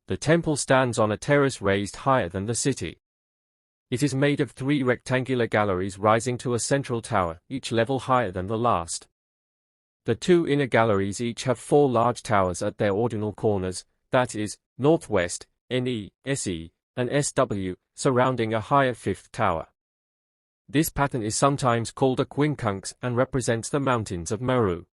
The temple stands on a terrace raised higher than the city. It is made of 3 rectangular galleries rising to a central tower, each level higher than the last. The 2 inner galleries each have 4 large towers at their ordinal corners, that is, northwest, NE, SE, and SW, surrounding a higher 5th tower. This pattern is sometimes called a quincunx and represents the mountains of Meru.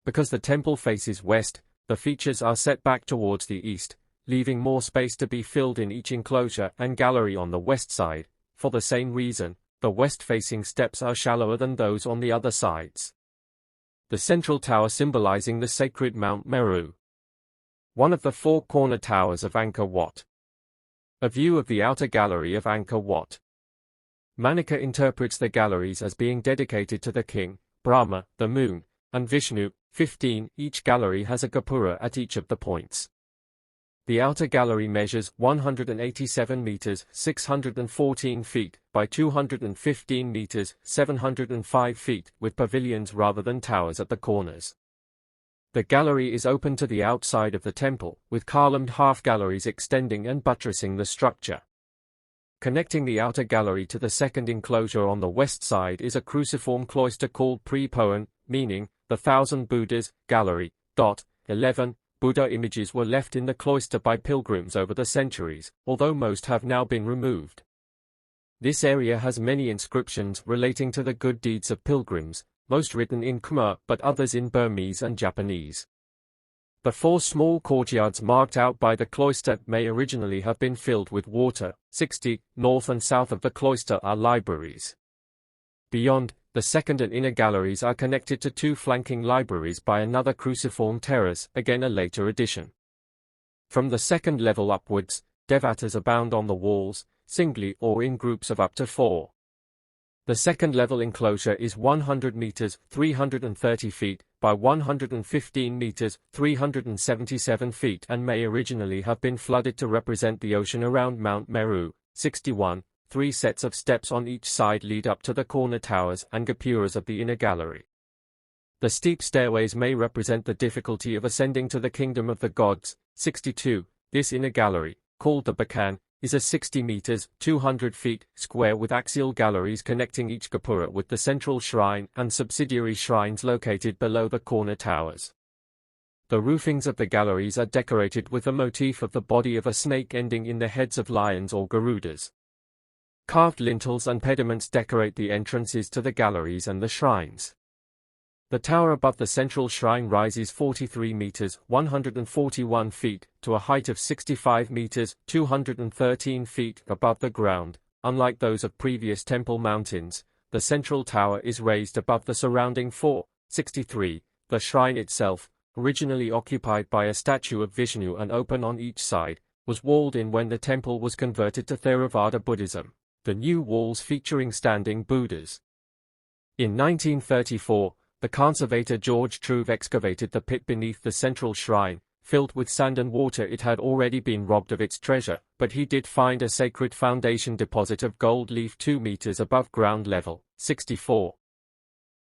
Because the temple faces west, the features are set back towards the east, leaving more space to be filled in each enclosure and gallery on the west side. For the same reason, the west-facing steps are shallower than those on the other sides. The central tower symbolizing the sacred Mount Meru. One of the 4 corner towers of Angkor Wat. A view of the outer gallery of Angkor Wat. Manika interprets the galleries as being dedicated to the king, Brahma, the moon, and Vishnu. 15. Each gallery has a gopura at each of the points. The outer gallery measures 187 meters, 614 feet, by 215 meters, 705 feet, with pavilions rather than towers at the corners. The gallery is open to the outside of the temple, with columned half-galleries extending and buttressing the structure. Connecting the outer gallery to the second enclosure on the west side is a cruciform cloister called Pre-Poan, meaning, the 1,000 Buddhas, gallery. 11. Buddha images were left in the cloister by pilgrims over the centuries, although most have now been removed. This area has many inscriptions relating to the good deeds of pilgrims, most written in Khmer but others in Burmese and Japanese. The 4 small courtyards marked out by the cloister may originally have been filled with water. 60. North and south of the cloister are libraries. Beyond, the second and inner galleries are connected to 2 flanking libraries by another cruciform terrace, again a later addition. From the second level upwards, devatas abound on the walls, singly or in groups of up to 4. The second level enclosure is 100 meters, 330 feet, by 115 meters, 377 feet, and may originally have been flooded to represent the ocean around Mount Meru. 61. 3 sets of steps on each side lead up to the corner towers and gopuras of the inner gallery. The steep stairways may represent the difficulty of ascending to the kingdom of the gods. 62. This inner gallery, called the Bakan, is a 60 meters, 200 feet, square with axial galleries connecting each gopura with the central shrine and subsidiary shrines located below the corner towers. The roofings of the galleries are decorated with the motif of the body of a snake ending in the heads of lions or garudas. Carved lintels and pediments decorate the entrances to the galleries and the shrines. The tower above the central shrine rises 43 meters, 141 feet, to a height of 65 meters, 213 feet above the ground. Unlike those of previous temple mountains, the central tower is raised above the surrounding 4. 63. The shrine itself, originally occupied by a statue of Vishnu and open on each side, was walled in when the temple was converted to Theravada Buddhism. The new walls featuring standing Buddhas. In 1934, the conservator George Truve excavated the pit beneath the central shrine. Filled with sand and water, it had already been robbed of its treasure, but he did find a sacred foundation deposit of gold leaf 2 meters above ground level. 64.